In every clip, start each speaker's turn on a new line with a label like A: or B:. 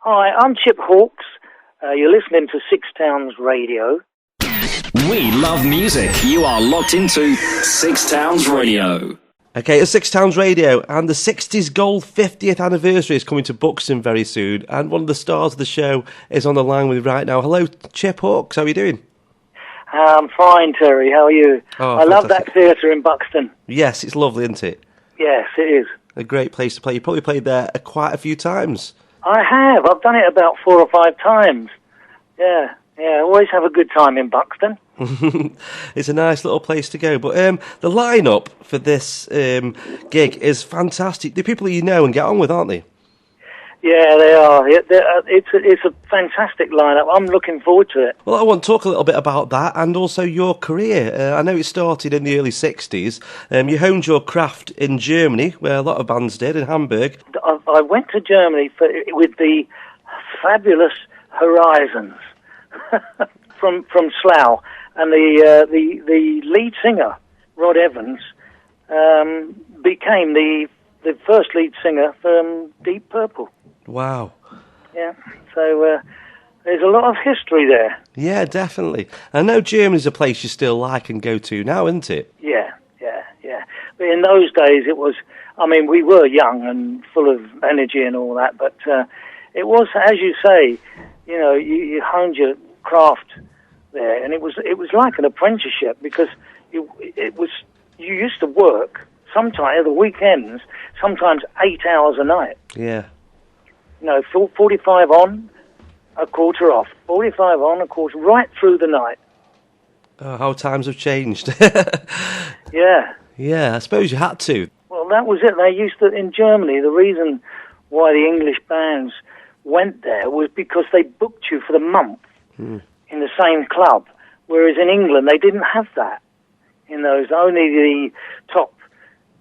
A: Hi, I'm Chip Hawkes. You're listening to Six Towns Radio.
B: We love music. You are locked into Six Towns Radio.
C: Okay, it's Six Towns Radio, and the Sixties Gold 50th anniversary is coming to Buxton very soon, and one of the stars of the show is on the line with me right now. Hello, Chip Hawkes, how are you doing?
A: I'm fine, Terry. How are you?
C: Oh,
A: I love that theatre in Buxton.
C: Yes, it's lovely, isn't it?
A: Yes, it is.
C: A great place to play. You probably played there quite a few times.
A: I have. I've done it about 4 or 5 times. Yeah. I always have a good time in Buxton.
C: It's a nice little place to go. But the lineup for this gig is fantastic. The people you know and get on with, aren't they?
A: Yeah, they are. It's a fantastic lineup. I'm looking forward to it.
C: Well, I want to talk a little bit about that and also your career. I know it started in the early 60s. You honed your craft in Germany, where a lot of bands did, in Hamburg.
A: I went to Germany with the fabulous Horizons from Slough, and the lead singer, Rod Evans, became the first lead singer for Deep Purple.
C: Wow.
A: Yeah, so there's a lot of history there.
C: Yeah, definitely. I know Germany's a place you still like and go to now, isn't it?
A: Yeah. But in those days, it was, we were young and full of energy and all that, but it was, as you say, you honed your craft there, and it was like an apprenticeship, because you used to work sometimes at the weekends, sometimes 8 hours a night.
C: Yeah.
A: 45 on, a quarter off. 45 on, a quarter, right through the night.
C: Oh, how times have changed.
A: Yeah.
C: Yeah, I suppose you had to.
A: Well, that was it. They used to, in Germany, the reason why the English bands went there was because they booked you for the month in the same club, whereas in England they didn't have that. Only the top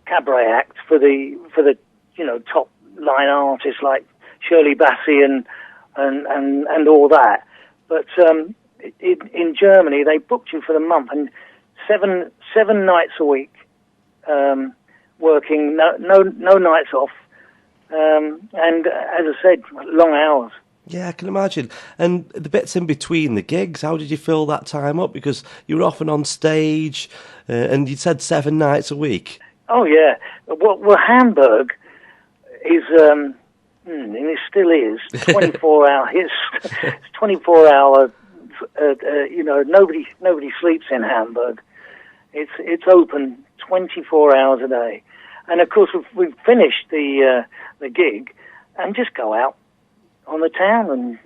A: cabaret acts for the top line artists like Shirley Bassey and all that. But in Germany they booked you for the month, and seven nights a week, working, no nights off, and as I said, long hours.
C: Yeah, I can imagine. And the bits in between the gigs, how did you fill that time up? Because you were often on stage, and you said 7 nights a week. Oh,
A: yeah. Well, Hamburg is, and it still is, 24 hour. It's 24 hour. Nobody sleeps in Hamburg. It's open 24 hours a day, and of course we've finished the gig, and just go out on the town and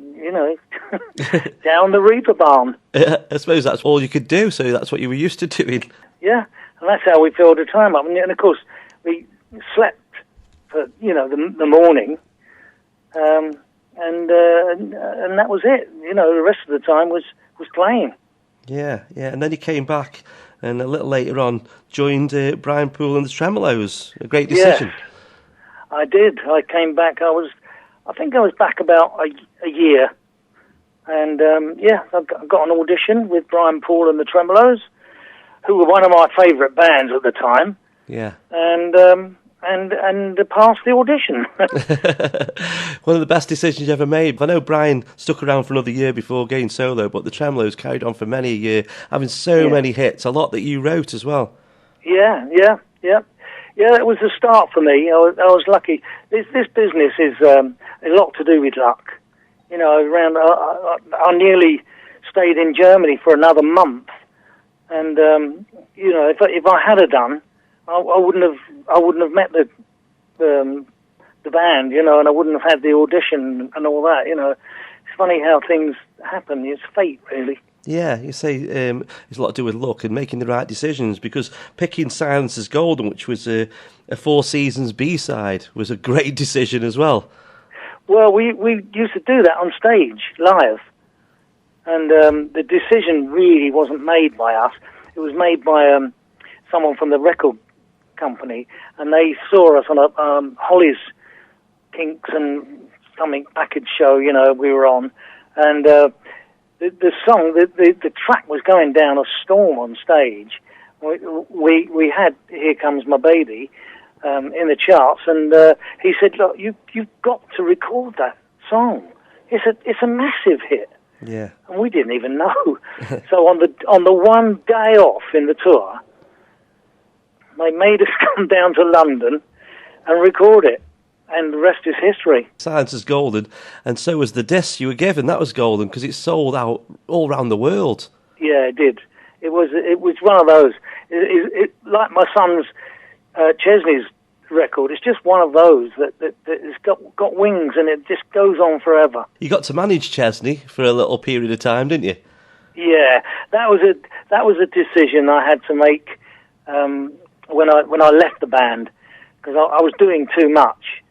A: down the Reaper Barn.
C: I suppose that's all you could do, so that's what you were used to doing.
A: Yeah, and that's how we filled the time up. And of course we slept for the morning, and that was it. The rest of the time was playing.
C: Yeah, and then you came back, and a little later on joined Brian Poole and the Tremeloes. A great decision.
A: Yes, I did. I came back. I think I was back about a year, and I got an audition with Brian Poole and the Tremeloes, who were one of my favourite bands at the time.
C: Yeah,
A: and passed the audition.
C: One of the best decisions you ever made. I know Brian stuck around for another year before going solo, but the Tremeloes carried on for many a year, having so many hits, a lot that you wrote as well. Yeah, it was a start for me. I was lucky. This business is a lot to do with luck. I nearly stayed in Germany for another month, and if I had have done, I wouldn't have met the band, and I wouldn't have had the audition and all that. It's funny how things happen. It's fate, really. Yeah, you say it's a lot to do with luck and making the right decisions, because picking Silence is Golden, which was a Four Seasons B-side, was a great decision as well.
A: Well, we used to do that on stage, live, and the decision really wasn't made by us. It was made by someone from the record company, and they saw us on a Holly's Kinks and something package show, we were on, and the song, the track was going down a storm on stage. We had Here Comes My Baby in the charts, and he said, look, you've got to record that song. it's a massive hit.
C: Yeah.
A: And we didn't even know. So on the one day off in the tour, they made us come down to London and record it. And the rest is history.
C: Science is golden, and so was the disc you were given. That was golden because it sold out all around the world.
A: Yeah, it did. It was one of those. It like my son's Chesney's record. It's just one of those that it's got wings, and it just goes on forever.
C: You got to manage Chesney for a little period of time, didn't you?
A: Yeah, that was a decision I had to make when I left the band, because I was doing too much.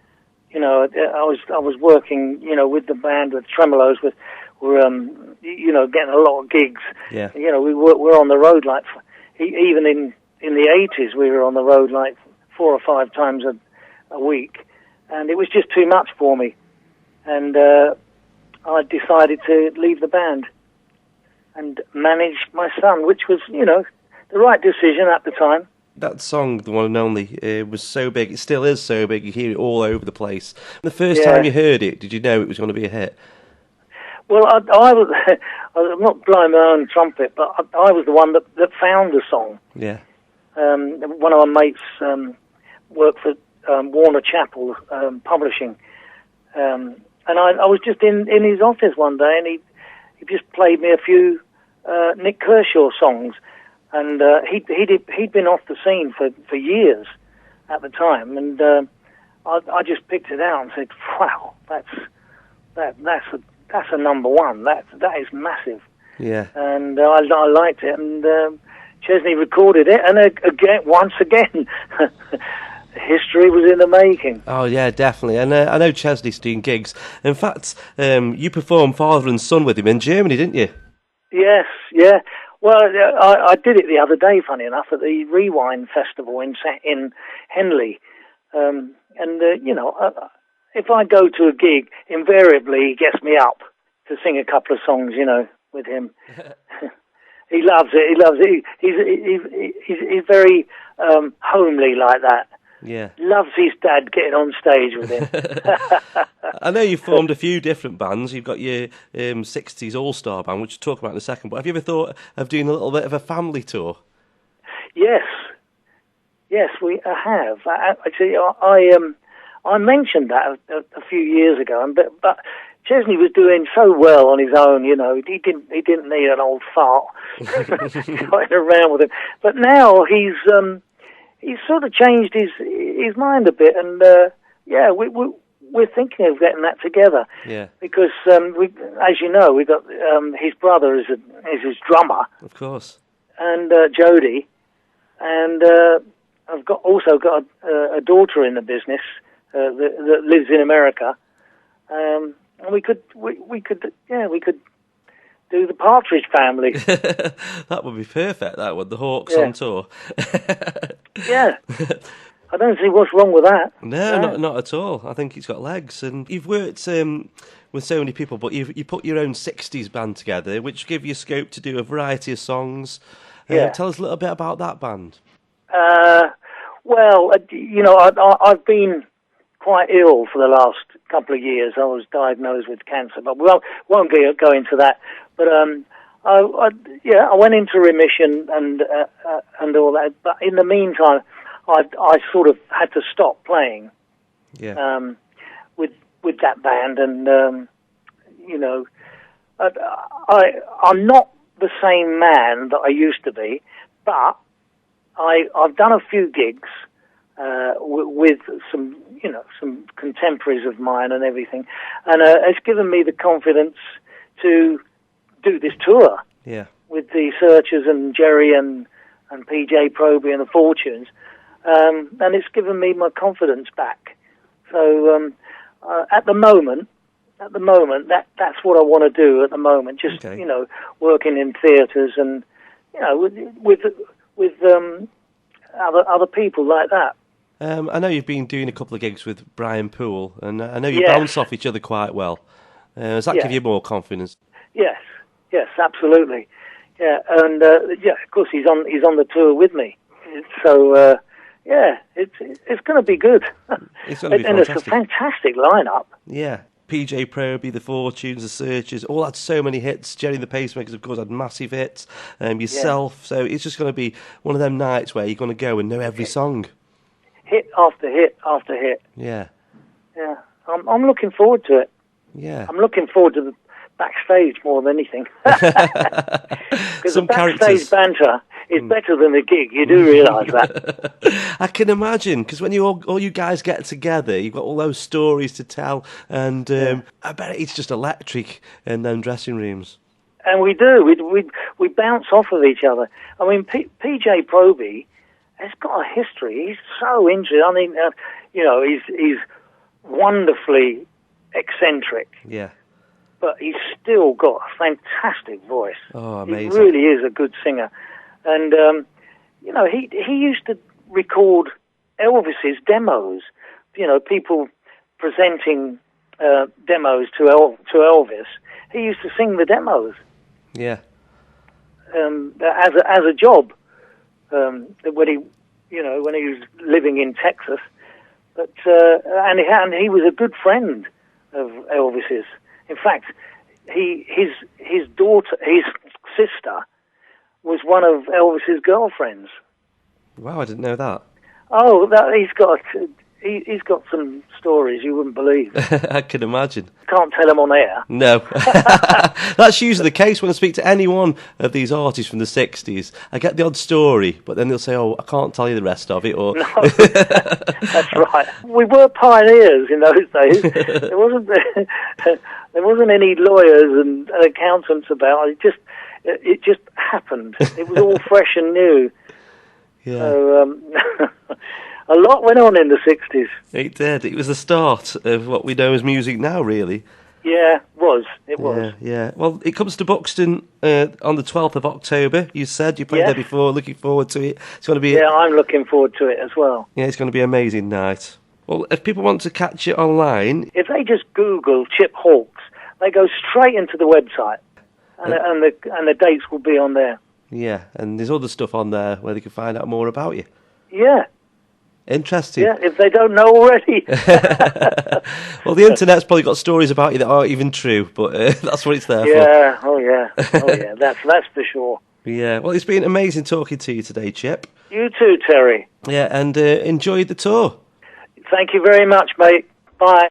A: You know, I was working, you know, with the band, with Tremeloes, we're you know, getting a lot of gigs.
C: Yeah.
A: You know, we're on the road like, even in the 80s, we were on the road like 4 or 5 times a week, and it was just too much for me. And I decided to leave the band and manage my son, which was, you know, the right decision at the time.
C: That song, the one and only, was so big. It still is so big. You hear it all over the place. The first time you heard it, did you know it was going to be a hit?
A: Well, I was I'm not blowing my own trumpet, but I was the one that found the song.
C: Yeah.
A: One of my mates worked for Warner Chappell Publishing, and I was just in his office one day, and he just played me a few Nick Kershaw songs. And he'd been off the scene for years at the time, and I just picked it out and said, "Wow, that's a number one. That is massive."
C: Yeah.
A: And I liked it, and Chesney recorded it, and once again, history was in the making.
C: Oh yeah, definitely. And I know Chesney's doing gigs. In fact, you performed father and son with him in Germany, didn't you?
A: Yes, yeah. Well, I did it the other day, funny enough, at the Rewind Festival in Henley. You know, if I go to a gig, invariably he gets me up to sing a couple of songs, you know, with him. He loves it. He loves it. He's very homely like that.
C: Yeah.
A: Loves his dad getting on stage with him.
C: I know you've formed a few different bands. You've got your 60s All-Star band, which we'll talk about in a second. But have you ever thought of doing a little bit of a family tour?
A: Yes. Yes, we have. Actually, I mentioned that a few years ago, but Chesney was doing so well on his own, you know. He didn't need an old fart going around with him. But now he's sort of changed his mind a bit, and we're thinking of getting that together. Yeah. Because as you know, we got his brother is his drummer,
C: of course, and
A: Jody, and I've also got a daughter in the business that lives in America, and we could do the Partridge Family.
C: That would be perfect, that would, the Hawks on tour.
A: Yeah. I don't see what's wrong with that.
C: No, not at all. I think it's got legs. And you've worked with so many people, but you put your own 60s band together, which give you scope to do a variety of songs. Tell us a little bit about that band.
A: Well, you know, I've been quite ill for the last couple of years. I was diagnosed with cancer, but we won't go into that. But I went into remission and all that. But in the meantime, I sort of had to stop playing. Yeah. With that band, and you know, I'm not the same man that I used to be, but I've done a few gigs with some contemporaries of mine and everything, and it's given me the confidence to do this tour. Yeah. With the Searchers and Jerry and PJ Proby and the Fortunes, and it's given me my confidence back. So at the moment, that's what I want to do at the moment. Just you know, working in theatres and you know with other people like that.
C: I know you've been doing a couple of gigs with Brian Poole, and I know you bounce off each other quite well. Does that give you more confidence?
A: Yes, absolutely. Yeah, and of course he's on the tour with me. So it's going to be good.
C: It's going to be fantastic.
A: And it's a fantastic lineup.
C: Yeah. PJ Proby, The Fortunes, The Searchers, all had so many hits. Jerry and the Pacemakers, of course, had massive hits. Yourself, so it's just going to be one of them nights where you're going to go and know every song.
A: Hit after hit after hit.
C: Yeah.
A: Yeah. I'm looking forward to it.
C: Yeah.
A: I'm looking forward to the backstage more than anything. Because the backstage banter is better than the gig. You do realise that.
C: I can imagine, because when all you guys get together, you've got all those stories to tell, and I bet it's just electric in them dressing rooms. And
A: we do. We bounce off of each other. I mean, PJ Proby has got a history. He's so interesting. I mean, he's wonderfully eccentric.
C: Yeah.
A: But he's still got a fantastic voice.
C: Oh, amazing.
A: He really is a good singer. And, he used to record Elvis's demos. People presenting demos to Elvis. He used to sing the demos.
C: Yeah.
A: As a job. When he was living in Texas. But, and he was a good friend of Elvis's. In fact, his daughter, his sister, was one of Elvis's girlfriends.
C: Wow, I didn't know that.
A: Oh, he's got some stories you wouldn't believe.
C: I can imagine.
A: Can't tell them on air.
C: No. That's usually the case when I speak to any one of these artists from the 60s. I get the odd story, but then they'll say, I can't tell you the rest of it. Or
A: No, that's right. We were pioneers in those days. There wasn't any lawyers and accountants about it. It just happened. It was all fresh and new.
C: Yeah.
A: So, a lot went on in the 60s.
C: It did. It was the start of what we know as music now, really.
A: Yeah, it was.
C: Yeah. Well, it comes to Buxton on the 12th of October. You said you played there before. Looking forward to it. It's going to be.
A: Yeah, I'm looking forward to it as well.
C: Yeah, it's going to be an amazing night. Well, if people want to catch it online,
A: if they just Google Chip Hawkes, they go straight into the website, and the dates will be on there.
C: Yeah, and there's other stuff on there where they can find out more about you.
A: Yeah.
C: Interesting.
A: Yeah, if they don't know already.
C: Well, the internet's probably got stories about you that aren't even true, but that's what it's there for.
A: Yeah, oh yeah, that's for sure.
C: Yeah, well, it's been amazing talking to you today, Chip.
A: You too, Terry.
C: Yeah, and enjoy the tour.
A: Thank you very much, mate. Bye.